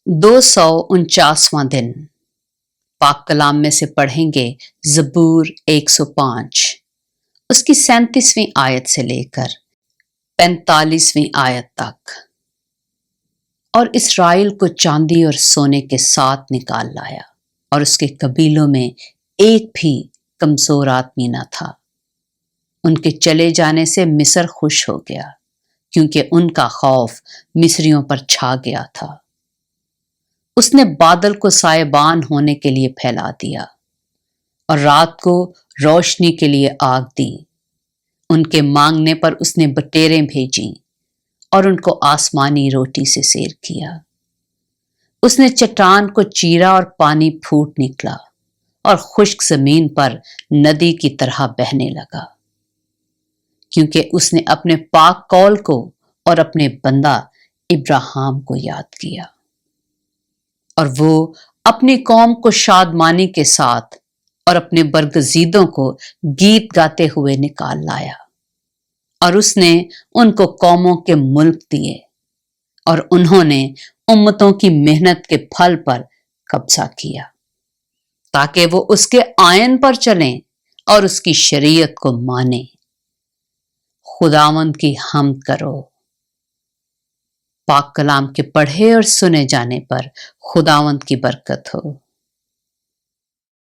249واں دن پاک کلام میں سے پڑھیں گے زبور 105 اس کی 37ویں آیت سے لے کر 45ویں آیت تک۔ اور اسرائیل کو چاندی اور سونے کے ساتھ نکال لایا، اور اس کے قبیلوں میں ایک بھی کمزور آدمی نہ تھا۔ ان کے چلے جانے سے مصر خوش ہو گیا، کیونکہ ان کا خوف مصریوں پر چھا گیا تھا۔ اس نے بادل کو سائبان ہونے کے لیے پھیلا دیا، اور رات کو روشنی کے لیے آگ دی۔ ان کے مانگنے پر اس نے بٹیریں بھیجیں، اور ان کو آسمانی روٹی سے سیر کیا۔ اس نے چٹان کو چیرا اور پانی پھوٹ نکلا، اور خشک زمین پر ندی کی طرح بہنے لگا، کیونکہ اس نے اپنے پاک قول کو اور اپنے بندہ ابراہیم کو یاد کیا، اور وہ اپنی قوم کو شادمانی کے ساتھ اور اپنے برگزیدوں کو گیت گاتے ہوئے نکال لایا۔ اور اس نے ان کو قوموں کے ملک دیے، اور انہوں نے امتوں کی محنت کے پھل پر قبضہ کیا، تاکہ وہ اس کے آئین پر چلیں اور اس کی شریعت کو مانیں۔ خداوند کی حمد کرو۔ پاک کلام کے پڑھے اور سنے جانے پر خداوند کی برکت ہو۔